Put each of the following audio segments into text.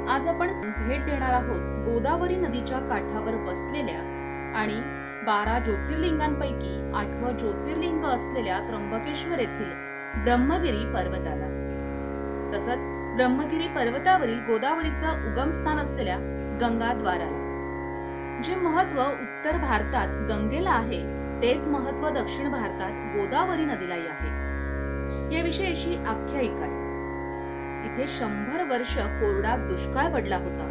आज आपण भेट देणार आहोत गोदावरी नदीच्या काठावर बसलेल्या आणि 12 ज्योतिर्लिंगांपैकी 8वं ज्योतिर्लिंग असलेल्या त्र्यंबकेश्वर येथील ब्रह्मगिरी पर्वताला। तसंच ब्रह्मगिरी पर्वतावरील गोदावरीचं उगमस्थान असलेल्या गंगाद्वाराला। जे महत्व उत्तर भारतात गंगेला आहे तेच महत्व दक्षिण भारतात गोदावरी नदीलाही आहे। याविषयी अशी आख्यायिका आहे। इथे 100 वर्ष कोरडा दुष्काळ पडला होता।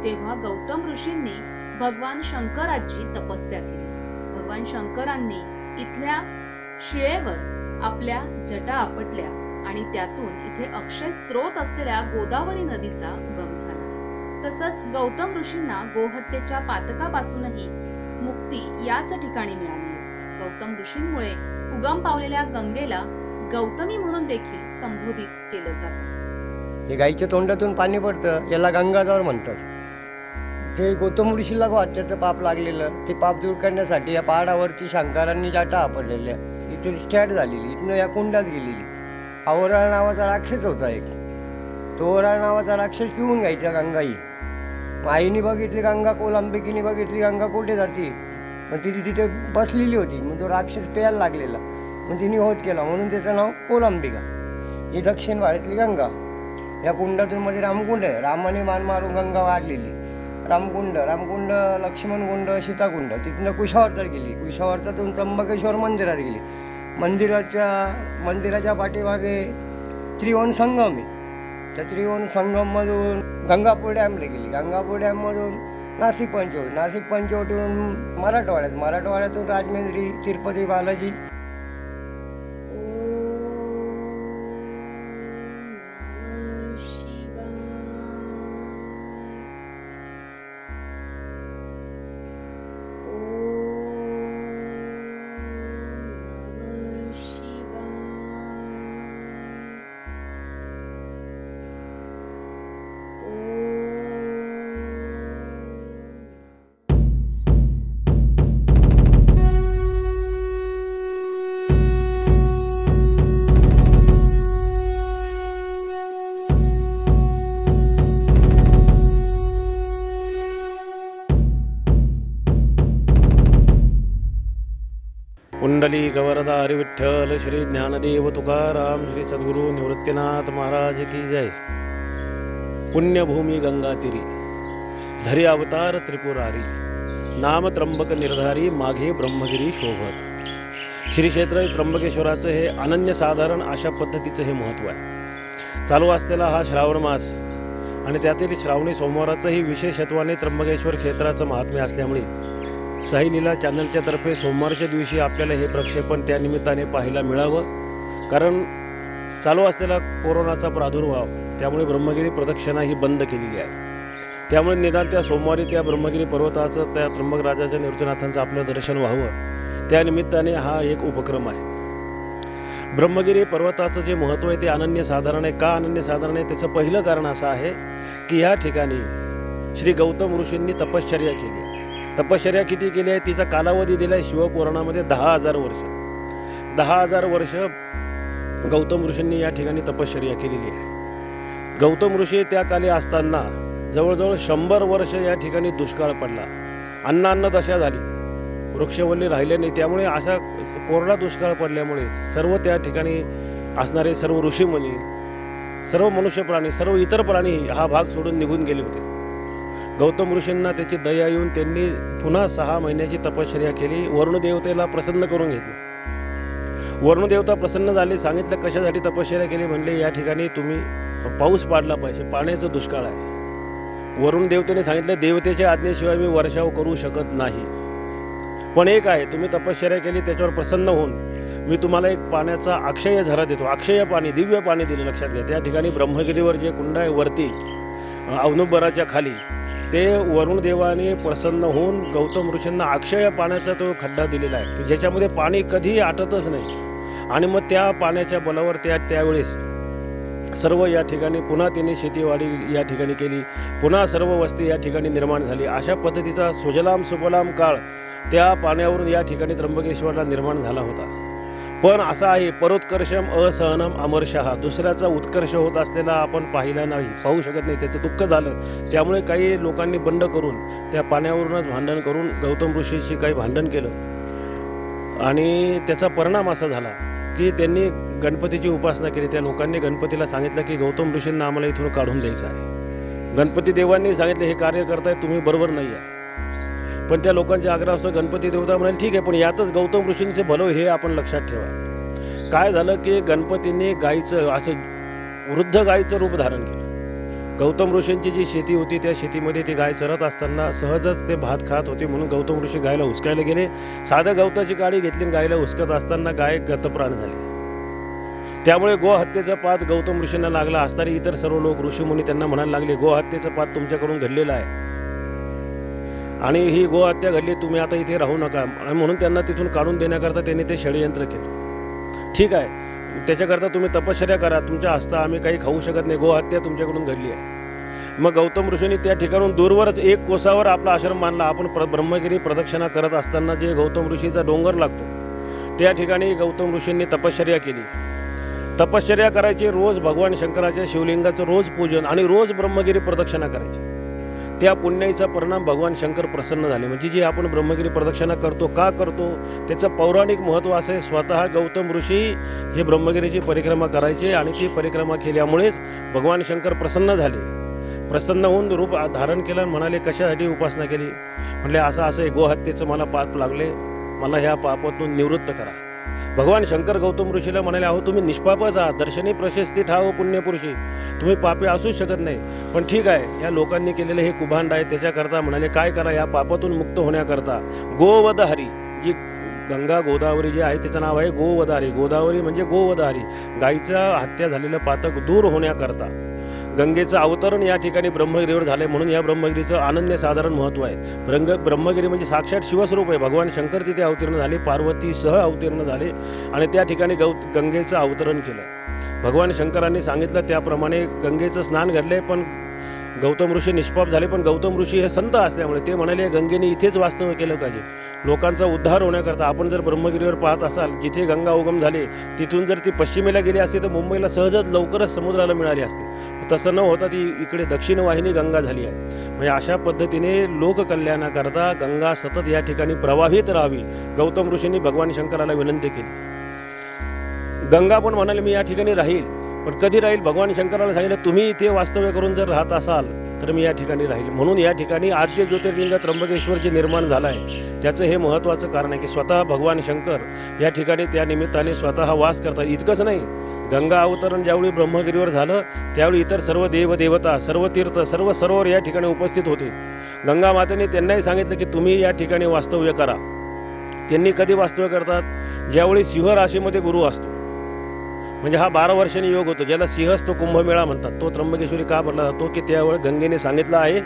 तेव्हा गौतम ऋषींनी भगवान शंकराची तपस्या केली। भगवान शंकरांनी इथल्या शिळेवर आपल्या जटा आपटल्या आणि त्यातून इथे अक्षय स्त्रोत असलेल्या गोदावरी नदीचा उगम झाला। तसंच गौतम ऋषींना गोहत्येच्या पातकापासूनही मुक्ती याच ठिकाणी मिळाली। गौतम ऋषींमुळे उगम पावलेल्या गंगेला गौतमी म्हणून देखील संबोधित केलं जातं। हे गाईच्या तोंडातून पाणी पडतं याला गंगाधर म्हणतात। ते गौतम ऋषीला हत्याचं पाप लागलेलं ते पाप दूर करण्यासाठी या पहाडावरती शंकरांनी जाटा आपडलेल्या इथे स्टॅट झालेली, इथनं या कुंडात गेलेली। हा ओराळ नावाचा राक्षस होता एक। तो ओराळ नावाचा राक्षस पिऊन घ्यायचा गंगाई। आईने बघितली गंगा कोलंबिकीने बघितली गंगा कुठे जाते, मग ती तिथे बसलेली होती। मग तो राक्षस प्यायला लागलेला, मग तिने होत केला म्हणून त्याचं नाव कोलंबिका। ही दक्षिण भारतातली गंगा। या कुंडातून मध्ये रामकुंड आहे। रामाने मान मारून गंगा वाढलेली। रामकुंड, लक्ष्मणकुंड, सीताकुंड, तिथनं कुशावर्तात गेली। कुशावर्तातून त्र्यंबकेश्वर मंदिरात गेली। मंदिराच्या पाठीमागे त्रिवेणी संगम आहे। त्या त्रिवेणी संगममधून गंगापूर डॅमला गेली। गंगापूर डॅममधून नाशिक पंचवटीहून मराठवाड्यातून राजमेंद्री, तिरुपती बालाजी। कुंडली गवरदा हरि विठ्ठल श्री ज्ञानदेव तुकाराम श्री सद्गुरु निवृत्तीनाथ महाराज की जय। पुण्यभूमी गंगातीरी धरी अवतार त्रिपुरारी, नाम त्र्यंबक निर्धारी माघे ब्रह्मगिरी शोभत। श्री क्षेत्र त्र्यंबकेश्वराचं हे अनन्यसाधारण अशा पद्धतीचं हे महत्त्व आहे। चालू असलेला हा श्रावण मास आणि त्यातील श्रावणी सोमवाराचंही विशेषत्वाने त्र्यंबकेश्वर क्षेत्राचं महात्म्य असल्यामुळे साई लीला चॅनलच्या तर्फे सोमवारच्या दिवशी आपल्याला हे प्रक्षेपण त्या निमित्ताने पाहायला मिळावं। कारण चालू असलेला कोरोनाचा प्रादुर्भाव त्यामुळे ब्रह्मगिरी प्रदक्षिणा ही बंद केलेली आहे। त्यामुळे निदान त्या सोमवारी त्या ब्रह्मगिरी पर्वताचं त्या त्र्यंबकराजाच्या निवृत्तीनाथांचं आपलं दर्शन व्हावं, त्या निमित्ताने हा एक उपक्रम आहे। ब्रह्मगिरी पर्वताचं जे महत्त्व आहे ते अनन्यसाधारण आहे। का अनन्यसाधारण आहे त्याचं पहिलं कारण असं आहे की ह्या ठिकाणी श्री गौतम ऋषींनी तपश्चर्या केली आहे। तपश्चर्या किती केली आहे तिचा कालावधी दिला आहे शिवपुराणामध्ये 10,000 वर्ष। 10,000 वर्ष गौतम ऋषींनी या ठिकाणी तपश्चर्या केलेली आहे। गौतम ऋषी त्या काली असताना जवळजवळ 100 वर्ष या ठिकाणी दुष्काळ पडला। अन्न दशा झाली, वृक्षवल्ली राहिले नाही। त्यामुळे अशा कोरडा दुष्काळ पडल्यामुळे सर्व त्या ठिकाणी असणारे सर्व ऋषीमुनी, सर्व मनुष्य प्राणी, सर्व इतर प्राणी हा भाग सोडून निघून गेले होते। गौतम ऋषींना त्याची दया येऊन त्यांनी पुन्हा 6 महिन्याची तपश्चर्या केली। वरुणदेवतेला प्रसन्न करून घेतलं। वरुणदेवता प्रसन्न झाले, सांगितलं कशासाठी तपश्चर्या केली, म्हणले या ठिकाणी तुम्ही पाऊस पाडला पाहिजे, पाण्याचं दुष्काळ आहे। वरुणदेवतेने सांगितलं देवतेच्या आज्ञेशिवाय मी वर्षाव करू शकत नाही, पण एक आहे तुम्ही तपश्चर्या केली त्याच्यावर प्रसन्न होऊन मी तुम्हाला एक पाण्याचा अक्षय झरा देतो। अक्षय पाणी, दिव्य पाणी दिलं। लक्षात घ्या, त्या ठिकाणी ब्रह्मगिरीवर जे कुंड आहे वरती अवनुबराच्या खाली ते वरुणदेवाने प्रसन्न होऊन गौतम ऋषींना अक्षय पाण्याचा तो खड्डा दिलेला आहे की ज्याच्यामध्ये पाणी कधीही आटतच नाही। आणि मग त्या पाण्याच्या बलावर त्यावेळेस सर्व या ठिकाणी पुन्हा त्यांनी शेतीवाडी या ठिकाणी केली। पुन्हा सर्व वस्ती या ठिकाणी निर्माण झाली। अशा पद्धतीचा सुजलाम सुफलाम काळ त्या पाण्यावरून या ठिकाणी त्र्यंबकेश्वरला निर्माण झाला होता। पण असा आहे, परोत्कर्षम असहनम अमर्षः, दुसऱ्याचा उत्कर्ष होत असलेला आपण पाहू शकत नाही, त्याचं दुःख झालं. त्यामुळे काही लोकांनी बंड करून त्या पाण्यावरूनच भांडण करून गौतम ऋषीशी काही भांडण केलं आणि त्याचा परिणाम असा झाला की त्यांनी गणपतीची उपासना केली. त्या लोकांनी गणपतीला सांगितलं की गौतम ऋषींना आम्हाला इथून काढून द्यायचं आहे. गणपती देवांनी सांगितलं हे कार्य करताय तुम्ही बरोबर नाही आहे. पण त्या लोकांच्या आग्रहास्तव गणपती देवता म्हणाले ठीक आहे, पण यातच गौतम ऋषींचे भलो हे आपण लक्षात ठेवा. काय झालं की गणपतींनी गाईचं असं वृद्ध गाईचं रूप धारण केलं. गौतम ऋषींची जी शेती होती त्या शेतीमध्ये ती गाय चरत असताना सहजच ते भात खात होते म्हणून गौतम ऋषी गायला हुसकायला गेले. साधं गवताची काडी घेतली गायला हुसकत असताना गाय गतप्राण झाली. त्यामुळे गोहत्येचा पात गौतम ऋषींना लागला असताना इतर सर्व लोक ऋषीमुनी त्यांना म्हणायला लागले गोहत्येचा पात तुमच्याकडून घडलेला आहे आणि ही गोहत्या घडली, तुम्ही आता इथे राहू नका. म्हणून त्यांना तिथून काढून देण्याकरता त्यांनी ते षडयंत्र केलं. ठीक आहे, त्याच्याकरता तुम्ही तपश्चर्या करा, तुमच्या हस्ता आम्ही काही खाऊ शकत नाही, गोहत्या तुमच्याकडून घडली आहे. मग गौतम ऋषींनी त्या ठिकाणून दूरवरच एक कोसावर आपला आश्रम मानला. आपण ब्रह्मगिरी प्रदक्षिणा करत असताना जे गौतम ऋषीचा डोंगर लागतो त्या ठिकाणी गौतम ऋषींनी तपश्चर्या केली. तपश्चर्या करायची, रोज भगवान शंकराच्या शिवलिंगाचं रोज पूजन आणि रोज ब्रह्मगिरी प्रदक्षिणा करायची. त्या पुण्याचा परिणाम भगवान शंकर प्रसन्न झाले. म्हणजे जी आपण ब्रह्मगिरी प्रदक्षिणा करतो का करतो त्याचं पौराणिक महत्त्व असं आहे. स्वतः गौतम ऋषी हे ब्रह्मगिरीची परिक्रमा करायचे आणि ती परिक्रमा केल्यामुळेच भगवान शंकर प्रसन्न झाले. प्रसन्न होऊन रूप धारण केलं आणि म्हणाले कशासाठी उपासना केली. म्हटले असं आहे, गोहत्येचं मला पाप लागले, मला ह्या पापातून निवृत्त करा. भगवान शंकर गौतम ऋषीला म्हणाले अहो तुम्ही निष्पापच आहात, दर्शनी प्रशस्ती ठाव पुण्यपुरुषी, तुम्ही पापी असूच शकत नाही. पण ठीक आहे, या लोकांनी केलेले हे कुभांड आहे, त्याच्याकरता म्हणाले काय करा, या पापातून मुक्त होण्याकरता गोवदहरी, जी गंगा गोदावरी जी आहे त्याचं नाव आहे गोवदहरी. गोदावरी म्हणजे गोवदहरी, गाईचा हत्या झालेलं पातक दूर होण्याकरता गंगेचं अवतरण या ठिकाणी ब्रह्मगिरीवर झालं म्हणून या ब्रह्मगिरीचं अनन्यसाधारण महत्त्व आहे. ब्रह्मगिरी म्हणजे साक्षात शिवस्वरूप आहे. भगवान शंकर तिथे अवतीर्ण झाले, पार्वतीसह अवतीर्ण झाले आणि त्या ठिकाणी गंगेचं अवतरण केलं. भगवान शंकरांनी सांगितलं त्याप्रमाणे गंगेचं स्नान घडले. पण गौतम ऋषी निष्पाप झाले. पण गौतम ऋषी हे संत असल्यामुळे ते म्हणाले गंगेने इथेच वास्तव्य केलं पाहिजे लोकांचा उद्धार होण्याकरता. आपण जर ब्रह्मगिरीवर पाहत असाल, जिथे गंगा उगम झाले तिथून जर ती पश्चिमेला गेली असती तर मुंबईला सहजच लवकरच समुद्राला मिळाली असते. तसं न होता ती इकडे दक्षिण वाहिनी गंगा झाली आहे. म्हणजे अशा पद्धतीने लोककल्याणाकरता गंगा सतत या ठिकाणी प्रवाहित राहावी गौतम ऋषींनी भगवान शंकराला विनंती केली. गंगा पण म्हणाले मी या ठिकाणी राहील, पण कधी राहील. भगवान शंकराला सांगितलं तुम्ही इथे वास्तव्य करून जर राहत असाल तर मी या ठिकाणी राहील. म्हणून या ठिकाणी आद्य ज्योतिर्लिंग त्र्यंबकेश्वर जे निर्माण झालं आहे त्याचं हे महत्त्वाचं कारण आहे की स्वतः भगवान शंकर या ठिकाणी त्या निमित्ताने स्वतः वास करतात. इतकंच नाही, गंगा अवतरण ज्यावेळी ब्रह्मगिरीवर झालं त्यावेळी इतर सर्व देवदेवता, सर्व तीर्थ, सर्व सरोवर या ठिकाणी उपस्थित होते. गंगा मातेने त्यांनाही सांगितलं की तुम्ही या ठिकाणी वास्तव्य करा. त्यांनी कधी वास्तव्य करतात, ज्यावेळी सिंह राशीमध्ये गुरु असतो. म्हणजे हा 12 वर्षांनी योग होतो, ज्याला सिंहस्थ कुंभमेळा म्हणतात. तो त्र्यंबकेश्वरी का भरला जातो की त्यावेळी गंगेने सांगितलं आहे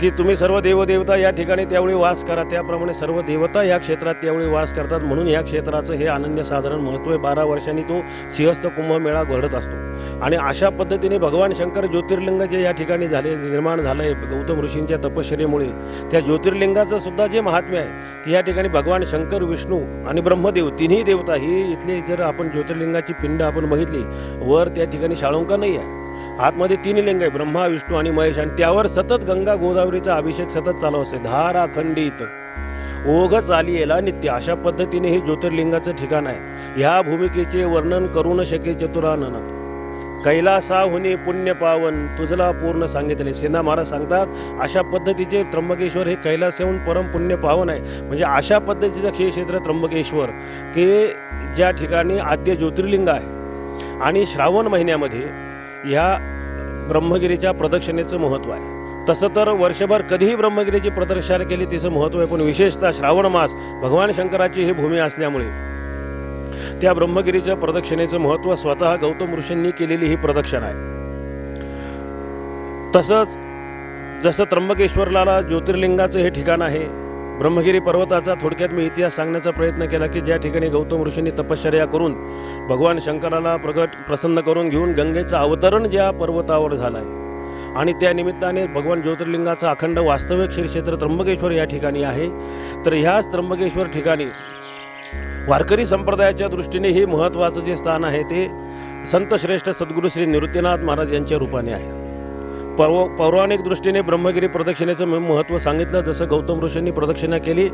की तुम्ही सर्व देवदेवता या ठिकाणी त्यावेळी वास करा. त्याप्रमाणे सर्व देवता या क्षेत्रात त्यावेळी वास करतात. म्हणून या क्षेत्राचं हे अनन्यसाधारण महत्त्व आहे. 12 वर्षांनी तो सिंहस्थ कुंभमेळा घडत असतो. आणि अशा पद्धतीने भगवान शंकर ज्योतिर्लिंग जे या ठिकाणी झाले, निर्माण झालं आहे गौतम ऋषींच्या तपश्चर्येमुळे, त्या ज्योतिर्लिंगाचं सुद्धा जे महात्म्य आहे की या ठिकाणी भगवान शंकर, विष्णू आणि ब्रह्मदेव तिन्ही देवता ही इथले, जर आपण ज्योतिर्लिंगाची पिंड आपण बघितली वर त्या ठिकाणी शाळुंका नाही आहे, आतमध्ये 3 लिंग आहे, ब्रह्मा, विष्णू आणि महेश. आणि त्यावर सतत गंगा गोदावरीचा अभिषेक सतत चालू असते. धारा खंडित ओघ चालियेला नित्य, अशा पद्धतीने हे ज्योतिर्लिंगाचं ठिकाण आहे. ह्या भूमिकेचे वर्णन करू न शके चतुरानन, कैलासाहुनी पुण्य पावन तुझला पूर्ण सांगितले. सेना महाराज सांगतात अशा पद्धतीचे त्र्यंबकेश्वर हे कैलासाहून परम पुण्य पावन आहे. म्हणजे अशा पद्धतीचं क्षेत्र त्र्यंबकेश्वर की ज्या ठिकाणी आद्य ज्योतिर्लिंग आहे. आणि श्रावण महिन्यामध्ये ह्या ब्रह्मगिरीच्या प्रदक्षिणेचं महत्त्व आहे. तसं तर वर्षभर कधीही ब्रह्मगिरीची प्रदक्षिणा केली तिचं महत्त्व आहे, पण विशेषतः श्रावण मास भगवान शंकराची ही भूमी असल्यामुळे त्या ब्रह्मगिरीच्या प्रदक्षिणेचं महत्त्व स्वतः गौतम ऋषींनी केलेली ही प्रदक्षिणा आहे. तसंच जसं त्र्यंबकेश्वरला ज्योतिर्लिंगाचं हे ठिकाण आहे, ब्रह्मगिरी पर्वताचा थोडक्यात मी इतिहास सांगण्याचा प्रयत्न केला की ज्या ठिकाणी गौतम ऋषींनी तपश्चर्या करून भगवान शंकराला प्रसन्न करून घेऊन गंगेचं अवतरण ज्या पर्वतावर झालं आहे आणि त्या निमित्ताने भगवान ज्योतिर्लिंगाचं अखंड वास्तविक श्री क्षेत्र त्र्यंबकेश्वर या ठिकाणी आहे. तर ह्याच त्र्यंबकेश्वर ठिकाणी वारकरी संप्रदायाच्या दृष्टीने हे महत्त्वाचं जे स्थान आहे ते संत श्रेष्ठ सद्गुरू श्री निवृत्तीनाथ महाराज यांच्या रूपाने आहे. पौराणिक दृष्टीने ब्रह्मगिरी प्रदक्षिणेचं महत्त्व सांगितलं. जसं गौतम ऋषींनी प्रदक्षिणा केली,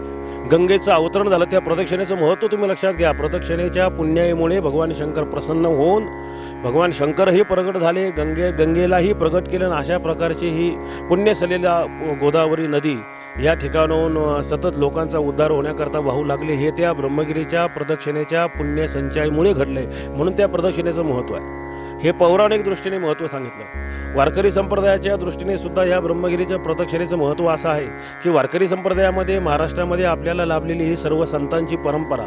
गंगेचं अवतरण झालं, त्या प्रदक्षिणेचं महत्त्व तुम्ही लक्षात घ्या. प्रदक्षिणेच्या पुण्याईमुळे भगवान शंकर प्रसन्न होऊन भगवान शंकरही प्रगट झाले, गंगेलाही प्रगट केलं. आणि अशा प्रकारची ही पुण्यसलेला गोदावरी नदी या ठिकाणाहून सतत लोकांचा उद्धार होण्याकरता वाहू लागले. हे त्या ब्रह्मगिरीच्या प्रदक्षिणेच्या पुण्यसंचयामुळे घडले, म्हणून त्या प्रदक्षिणेचं महत्त्व आहे. हे पौराणिक दृष्टीने महत्त्व सांगितलं. वारकरी संप्रदायाच्या दृष्टीने सुद्धा या ब्रह्मगिरीच्या प्रदक्षिणेचं महत्त्व असं आहे की वारकरी संप्रदायामध्ये महाराष्ट्रामध्ये आपल्याला लाभलेली ही सर्व संतांची परंपरा,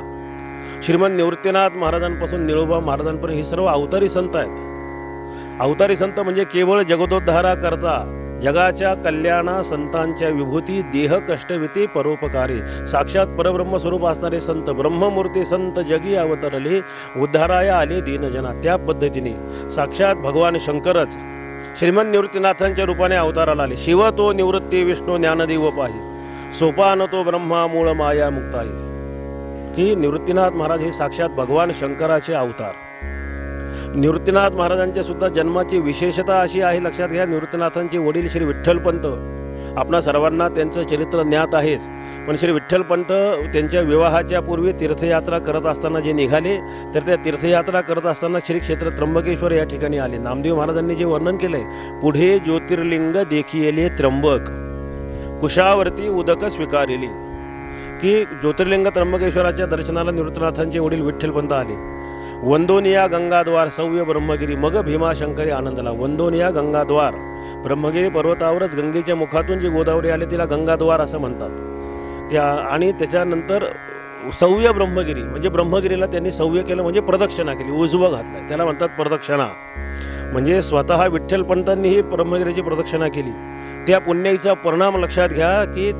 श्रीमंत निवृत्तीनाथ महाराजांपासून निळोबा महाराजांपर्यंत ही सर्व अवतारी संत आहेत. अवतारी संत म्हणजे केवळ जगदोद्धारा करता जगाच्या कल्याणा संतांच्या विभूती, देह कष्टविती परोपकारी, साक्षात परब्रह्म स्वरूप असणारे संत, ब्रह्ममूर्ती संत जगी अवतरले, उद्धाराया आले दीनजना. त्या पद्धतीने साक्षात भगवान शंकरच श्रीमंत निवृत्तीनाथांच्या रूपाने अवताराला आले. शिव तो निवृत्ती विष्णू ज्ञानदेव पाही, सोपान तो ब्रह्मा मूळ माया मुक्ताई. की निवृत्तीनाथ महाराज हे साक्षात भगवान शंकराचे अवतार. निवृत्तीनाथ महाराजांच्या सुद्धा जन्माची विशेषता अशी आहे, लक्षात घ्या. निवृत्तीनाथांचे वडील श्री विठ्ठलपंत, आपणा सर्वांना त्यांचं चरित्र ज्ञात आहेच. पण श्री विठ्ठलपंत त्यांच्या विवाहाच्या पूर्वी तीर्थयात्रा करत असताना जे निघाले, तर त्या तीर्थयात्रा करत असताना श्री क्षेत्र त्र्यंबकेश्वर या ठिकाणी आले. नामदेव महाराजांनी जे वर्णन केलंय, पुढे ज्योतिर्लिंग देखिले त्र्यंबक, कुशावरती उदक स्वीकारिली. की ज्योतिर्लिंग त्र्यंबकेश्वराच्या दर्शनाला निवृत्तीनाथांचे वडील विठ्ठलपंत आले. वंदोनिया गंगाद्वार सव्य ब्रह्मगिरी, मग भीमाशंकरी आनंदला. वंदोनिया गंगाद्वार, ब्रह्मगिरी पर्वतावरच गंगेच्या मुखातून जी गोदावरी आली तिला गंगाद्वार असं म्हणतात. आणि त्याच्यानंतर सव्य ब्रह्मगिरी म्हणजे ब्रह्मगिरीला त्यांनी सव्य केलं, म्हणजे प्रदक्षिणा केली, उजवं घातलं, त्याला म्हणतात प्रदक्षिणा. म्हणजे स्वतः विठ्ठलपंतांनीही ब्रह्मगिरीची प्रदक्षिणा केली. त्या पुण्याईचा परिणाम लक्षात घ्या की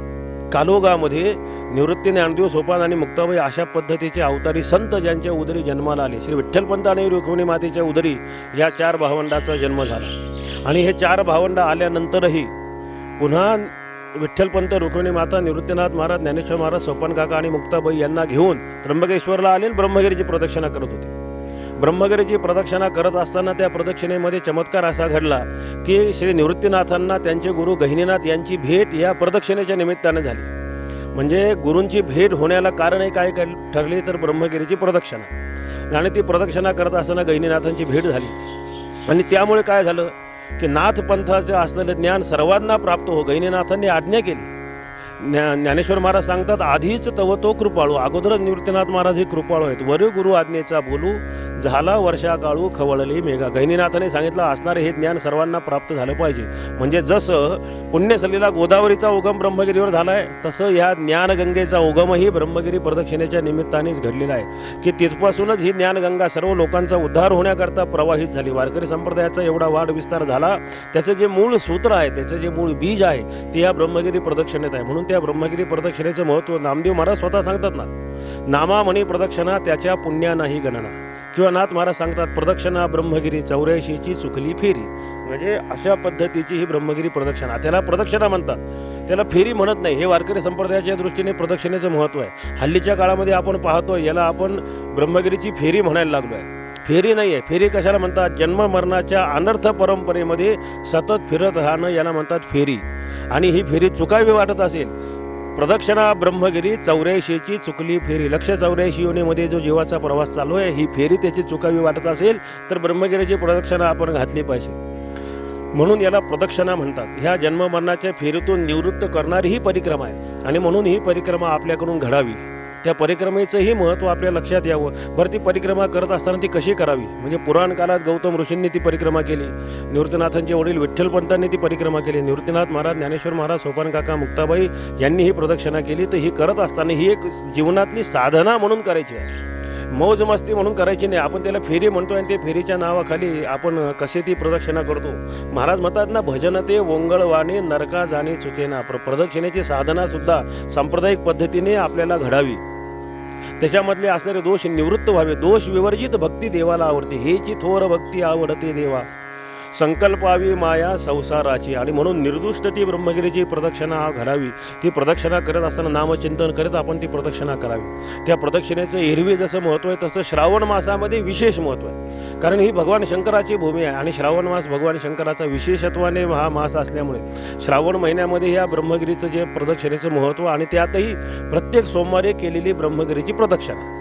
कालोगामध्ये निवृत्ती, ज्ञानदेव, सोपान आणि मुक्ताबाई अशा पद्धतीचे अवतारी संत ज्यांच्या उदरी जन्माला आले. श्री विठ्ठलपंत आणि रुक्मिणी मातेच्या उदरी या 4 भावंडाचा जन्म झाला. आणि हे 4 भावंड आल्यानंतरही पुन्हा विठ्ठलपंत, रुक्मिणी माता, निवृत्तीनाथ महाराज, ज्ञानेश्वर महाराज, सोपान काका आणि मुक्ताबाई यांना घेऊन त्र्यंबकेश्वरला आले, ब्रह्मगिरीची प्रदक्षिणा करत होते. ब्रह्मगिरीची प्रदक्षिणा करत असताना त्या प्रदक्षिणेमध्ये चमत्कार असा घडला की श्री निवृत्तीनाथांना त्यांचे गुरु गहिनीनाथ यांची भेट या प्रदक्षिणेच्या निमित्ताने झाली. म्हणजे गुरूंची भेट होण्याला कारणही काय ठरली, तर ब्रह्मगिरीची प्रदक्षिणा. आणि ती प्रदक्षिणा करत असताना गहिनीनाथांची भेट झाली. आणि त्यामुळे काय झालं की नाथपंथाचं असलेलं ज्ञान सर्वांना प्राप्त हो. गहिनीनाथांनी आज्ञा केली. ज्ञानेश्वर महाराज सांगतात, आधीच तव तो कृपाळू. अगोदरच निवृत्तीनाथ महाराज हे कृपाळू आहेत. वरी गुरु आज्ञेचा बोलू, झाला वर्षा काळू खवळली मेघा. गहिनीनाथाने सांगितलं असणारे हे ज्ञान सर्वांना प्राप्त झालं पाहिजे. म्हणजे जसं पुण्यसलीला गोदावरीचा उगम ब्रह्मगिरीवर झाला आहे, तसं ह्या ज्ञानगंगेचा उगमही ब्रह्मगिरी प्रदक्षिणेच्या निमित्तानेच घडलेला आहे. की तिथपासूनच ही ज्ञानगंगा सर्व लोकांचा उद्धार होण्याकरता प्रवाहित झाली. वारकरी संप्रदायाचा एवढा वाढ विस्तार झाला, त्याचं जे मूळ सूत्र आहे, त्याचं जे मूळ बीज आहे, ते या ब्रह्मगिरी प्रदक्षिणेत आहे. म्हणून त्या ब्रह्मगिरी प्रदक्षिणेचं महत्त्व नामदेव महाराज स्वतः सांगतात ना, नामा म्हणी प्रदक्षिणा त्याच्या पुण्या नाही गणना. किंवा नाथ महाराज सांगतात, प्रदक्षिणा ब्रह्मगिरी 84ची चुकली फेरी. म्हणजे अशा पद्धतीची ही ब्रह्मगिरी प्रदक्षिणा, त्याला प्रदक्षिणा म्हणतात, त्याला फेरी म्हणत नाही. हे वारकरी संप्रदायाच्या दृष्टीने प्रदक्षिणेचं महत्त्व आहे. हल्लीच्या काळामध्ये आपण पाहतो याला आपण ब्रह्मगिरीची फेरी म्हणायला लागलो आहे. फेरी नाही आहे. फेरी कशाला म्हणतात? जन्म मरणाच्या अनर्थ परंपरेमध्ये सतत फिरत राहणं याला म्हणतात फेरी. आणि ही फेरी चुकावी वाटत असेल, प्रदक्षिणा ब्रह्मगिरी 84ची चुकली फेरी. 184 योनीमध्ये जो जीवाचा प्रवास चालू आहे, ही फेरी त्याची चुकावी वाटत असेल तर ब्रह्मगिरीची प्रदक्षिणा आपण घातली पाहिजे. म्हणून याला प्रदक्षिणा म्हणतात. ह्या जन्ममरणाच्या फेरीतून निवृत्त करणारी ही परिक्रमा आहे. आणि म्हणून ही परिक्रमा आपल्याकडून घडावी. त्या परिक्रमेचंही महत्त्व आपल्या लक्षात यावं. बरं, ती परिक्रमा करत असताना ती कशी करावी? म्हणजे पुराण काळात गौतम ऋषींनी ती परिक्रमा केली. निवृत्तीनाथांचे वडील विठ्ठलपंतांनी ती परिक्रमा केली. निवृत्तीनाथ महाराज, ज्ञानेश्वर महाराज, सोपान काका, मुक्ताबाई यांनी ही प्रदक्षिणा केली. तर ही करत असताना ही एक जीवनातली साधना म्हणून करायची आहे, मौज मस्ती म्हणून करायची नाही. आपण त्याला फेरी म्हणतो आणि ते फेरीच्या नावाखाली आपण कसे ती प्रदक्षिणा करतो. महाराज म्हणतात ना, भजन ते ओंगळवाणे नरका जाणे चुकेना. प्रदक्षिणेची साधना सुद्धा सांप्रदायिक पद्धतीने आपल्याला घडावी. त्याच्यामधले असणारे दोष निवृत्त व्हावे. दोष विवर्जित भक्ती देवाला आवडते, हेची थोर भक्ती आवडते देवा. संकल्पावी माया संसाराची, आणि म्हणून निर्दुष्ट ती ब्रह्मगिरीची प्रदक्षिणा घडावी. ती प्रदक्षिणा करत असताना नामचिंतन करत आपण ती प्रदक्षिणा करावी. त्या प्रदक्षिणेचं एरवी जसं महत्त्व आहे तसं श्रावण मासामध्ये विशेष महत्त्व आहे, कारण ही भगवान शंकराची भूमी आहे आणि श्रावण मास भगवान शंकराचा विशेषत्वाने हा मास असल्यामुळे श्रावण महिन्यामध्ये या ब्रह्मगिरीचं जे प्रदक्षिणेचं महत्त्व, आणि त्यातही प्रत्येक सोमवारी केलेली ब्रह्मगिरीची प्रदक्षिणा,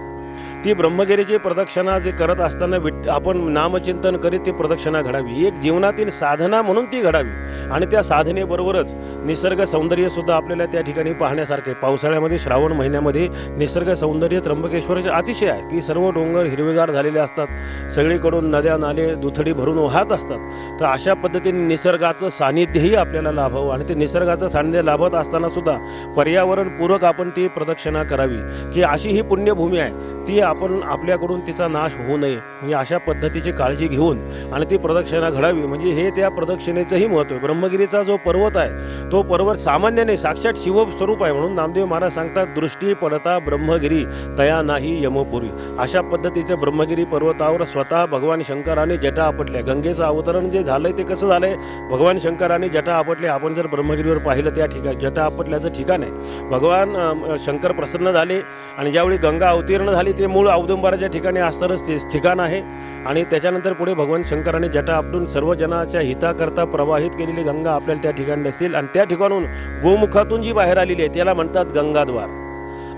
ती ब्रह्मगिरीची प्रदक्षिणा जे करत असताना आपण नामचिंतन करीत ती प्रदक्षिणा घडावी. एक जीवनातील साधना म्हणून ती घडावी, आणि त्या साधनेबरोबरच निसर्ग सौंदर्यसुद्धा आपल्याला त्या ठिकाणी पाहण्यासारखे. पावसाळ्यामध्ये श्रावण महिन्यामध्ये निसर्ग सौंदर्य त्र्यंबकेश्वराचे अतिशय आहे की सर्व डोंगर हिरवेगार झालेले असतात, सगळीकडून नद्या नाले दुथडी भरून वाहत असतात. तर अशा पद्धतीने निसर्गाचं सानिध्यही आपल्याला लाभावं, आणि ते निसर्गाचं सानिध्य लाभत असतानासुद्धा पर्यावरणपूरक आपण ती प्रदक्षिणा करावी, की अशी ही पुण्यभूमी आहे, ती आपण आपल्याकडून तिचा नाश होऊ नये म्हणजे अशा पद्धतीची काळजी घेऊन आणि ती प्रदक्षिणा घडावी. म्हणजे हे त्या प्रदक्षिणेचंही महत्त्व आहे. ब्रह्मगिरीचा जो पर्वत आहे तो पर्वत सामान्य नाही, साक्षात शिवस्वरूप आहे. म्हणून नामदेव महाराज सांगतात, दृष्टी पडता ब्रह्मगिरी तया नाही यमपुरी. अशा पद्धतीचं ब्रह्मगिरी पर्वतावर स्वतः भगवान शंकराने जटा आपटल्या. गंगेचं अवतरण जे झालंय ते कसं झालंय, भगवान शंकराने जटा आपटल्या. आपण जर ब्रह्मगिरीवर पाहिलं त्या ठिकाणी जटा आपटल्याचं ठिकाण आहे. भगवान शंकर प्रसन्न झाले आणि ज्यावेळी गंगा अवतीर्ण झाली ते मूळ औदुंबराच्या ठिकाणी असणारच ठिकाण आहे. आणि त्याच्यानंतर पुढे भगवान शंकराने जटा आपटून सर्व जनाच्या हिताकरता प्रवाहित केलेली गंगा आपल्याला त्या ठिकाणी दिसेल. आणि त्या ठिकाणून गोमुखातून जी बाहेर आलेली आहे त्याला म्हणतात गंगाद्वार.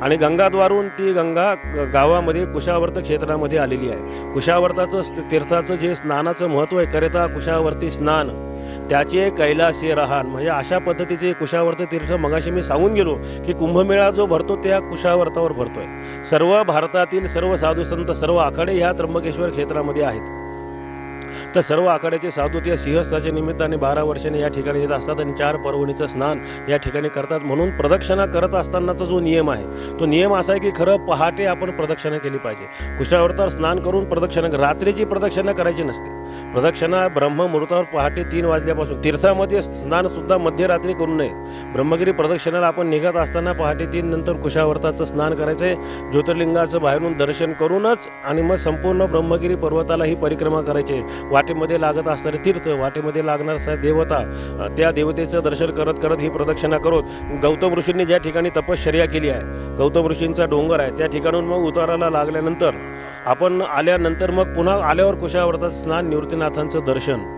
आणि गंगाद्वारून ती गंगा गावामध्ये कुशावर्त क्षेत्रामध्ये आलेली आहे. कुशावर्ताचं तीर्थाचं जे स्नानाचं महत्त्व आहे, करता कुशावर्ती स्नान त्याचे कैलासी रहान. म्हणजे अशा पद्धतीचे कुशावर्त तीर्थ मगाशी मी सांगून गेलो की कुंभमेळा जो भरतो त्या कुशावर्तावर भरतोय. सर्व भारतातील सर्व साधू संत सर्व आखाडे ह्या त्र्यंबकेश्वर क्षेत्रामध्ये आहेत. तर सर्व आखाड्याचे साधू त्या सिंहस्थाच्या निमित्ताने 12 वर्षांनी या ठिकाणी येत असतात आणि 4 पर्वणीचं स्नान या ठिकाणी करतात. म्हणून प्रदक्षिणा करत असतानाचा जो नियम आहे तो नियम असा आहे की खरं पहाटे आपण प्रदक्षिणा केली पाहिजे. कुशावर्तावर स्नान करून प्रदक्षिणा, रात्रीची प्रदक्षिणा करायची नसते. प्रदक्षिणा ब्रह्ममुहूर्तावर पहाटे 3 वाजल्यापासून, तीर्थामध्ये स्नानसुद्धा मध्यरात्री करू नये. ब्रह्मगिरी प्रदक्षिणाला आपण निघत असताना पहाटे 3 नंतर कुशावर्ताचं स्नान करायचं आहे. ज्योतिर्लिंगाचं बाहेरून दर्शन करूनच आणि मग संपूर्ण ब्रह्मगिरी पर्वताला ही परिक्रमा करायची आहे. वाटेमध्ये लागत असणारे तीर्थ, वाटेमध्ये लागणार देवता, त्या देवतेचं दर्शन करत करत ही प्रदक्षिणा करत गौतम ऋषींनी ज्या ठिकाणी तपश्चर्या केली आहे, गौतम ऋषींचा डोंगर आहे, त्या ठिकाणून मग उताराला लागल्यानंतर आपण आल्यानंतर मग पुन्हा आल्यावर कुशावर्ताचं स्नान, निवृत्तीनाथांचं दर्शन,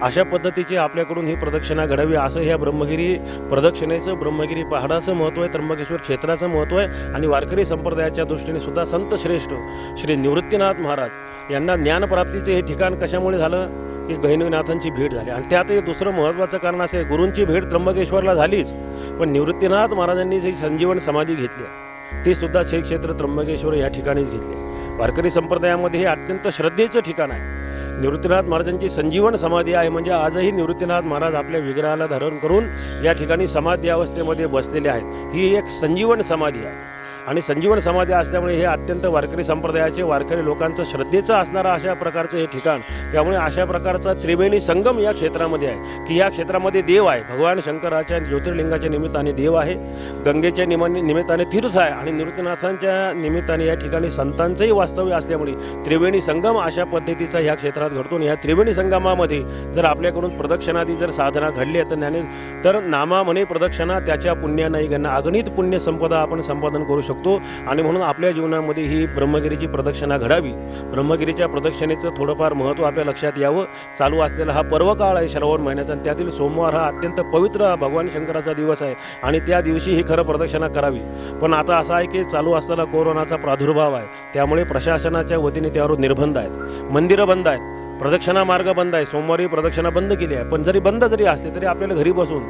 अशा पद्धतीची आपल्याकडून ही प्रदक्षिणा घडावी. असं ह्या ब्रह्मगिरी प्रदक्षिणेचं, ब्रह्मगिरी पहाडाचं महत्त्व आहे, त्र्यंबकेश्वर क्षेत्राचं महत्त्व आहे. आणि वारकरी संप्रदायाच्या दृष्टीने सुद्धा संत श्रेष्ठ श्री निवृत्तीनाथ महाराज यांना ज्ञानप्राप्तीचे हे ठिकाण कशामुळे झालं की गहिनीनाथांची भेट झाली. आणि त्यातही दुसरं महत्त्वाचं कारण असं आहे, गुरूंची भेट त्र्यंबकेश्वरला झालीच, पण निवृत्तीनाथ महाराजांनी जी संजीवन समाधी घेतली ती सुद्धा श्री क्षेत्र त्र्यंबकेश्वर या ठिकाणीच घेतली. वारकरी संप्रदायामध्ये हे अत्यंत श्रद्धेचं ठिकाण आहे. निवृत्तीनाथ महाराजांची संजीवन समाधी आहे. म्हणजे आजही निवृत्तीनाथ महाराज आपल्या विग्रहाला धारण करून या ठिकाणी समाधी अवस्थेमध्ये बसलेले आहेत. ही एक संजीवन समाधी आहे आणि संजीवन समाधी असल्यामुळे हे अत्यंत वारकरी संप्रदायाचे, वारकरी लोकांचं श्रद्धेचं असणारं अशा प्रकारचं हे ठिकाण. त्यामुळे अशा प्रकारचा त्रिवेणी संगम या क्षेत्रामध्ये आहे की या क्षेत्रामध्ये देव आहे. भगवान शंकराच्या ज्योतिर्लिंगाच्या निमित्ताने देव आहे, गंगेच्या निमित्ताने तीर्थ आहे आणि निवृत्तीनाथांच्या निमित्ताने या ठिकाणी संतांचंही वास्तव्य असल्यामुळे त्रिवेणी संगम अशा पद्धतीचा ह्या क्षेत्रात घडतो. ह्या त्रिवेणी संगमामध्ये जर आपल्याकडून प्रदक्षिणादी जर साधना घडली तर नामा म्हणे प्रदक्षिणा त्याच्या पुण्यानाही गणना, अगणित पुण्य संपदा आपण संपादन करू शकतो. आणि म्हणून आपल्या जीवनामध्ये ही ब्रह्मगिरीची प्रदक्षिणा घडावी. ब्रह्मगिरीच्या प्रदक्षिणेचं थोडंफार महत्त्व आपल्या लक्षात यावं. चालू असलेला हा पर्वकाळ आहे श्रावण महिन्याचा, आणि त्यातील सोमवार हा अत्यंत पवित्र भगवान शंकराचा दिवस आहे आणि त्या दिवशी ही खरं प्रदक्षिणा करावी. पण आता असं आहे की चालू असलेला कोरोनाचा प्रादुर्भाव आहे, त्यामुळे प्रशासनाच्या वतीने त्यावर निर्बंध आहेत, मंदिरं बंद आहेत, प्रदक्षिणा मार्ग बंद आहे. सोमवारी प्रदक्षिणा बंद केली आहे, पण जरी बंद जरी असले तरी आपल्याला घरी बसून,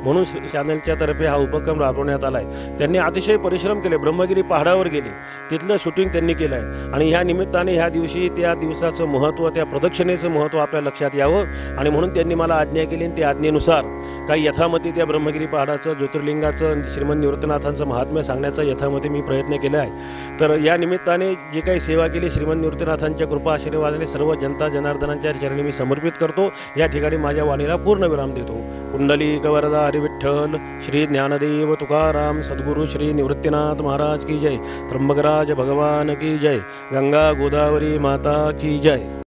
म्हणून चॅनलच्या तर्फे हा उपक्रम राबवण्यात आला आहे. त्यांनी अतिशय परिश्रम केले, ब्रह्मगिरी पहाडावर गेले, तिथलं शूटिंग त्यांनी केलं आहे. आणि ह्या निमित्ताने ह्या दिवशी त्या दिवसाचं महत्त्व, त्या प्रदक्षिणेचं महत्त्व आपल्या लक्षात यावं आणि म्हणून त्यांनी मला आज्ञा केली. आणि त्या आज्ञेनुसार काही यथामती त्या ब्रह्मगिरी पहाडाचं, ज्योतिर्लिंगाचं, श्रीमंत निवृत्तीनाथांचं महात्म्य सांगण्याचा यथामती मी प्रयत्न केला आहे. तर या निमित्ताने जी काही सेवा केली, श्रीमंत निवृत्तीनाथांच्या कृपा आशीर्वादाने सर्व जनता जनार्दनांच्या चरणी मी समर्पित करतो. या ठिकाणी माझ्या वाणीला पूर्ण विराम देतो. पुंडलिक वरदा हरी विठ्ठल, श्री ज्ञानदेव तुकाराम सद्गुरु श्री निवृत्तीनाथ महाराज की जय, त्र्यंबकराज भगवान की जय, गंगा गोदावरी माता की जय.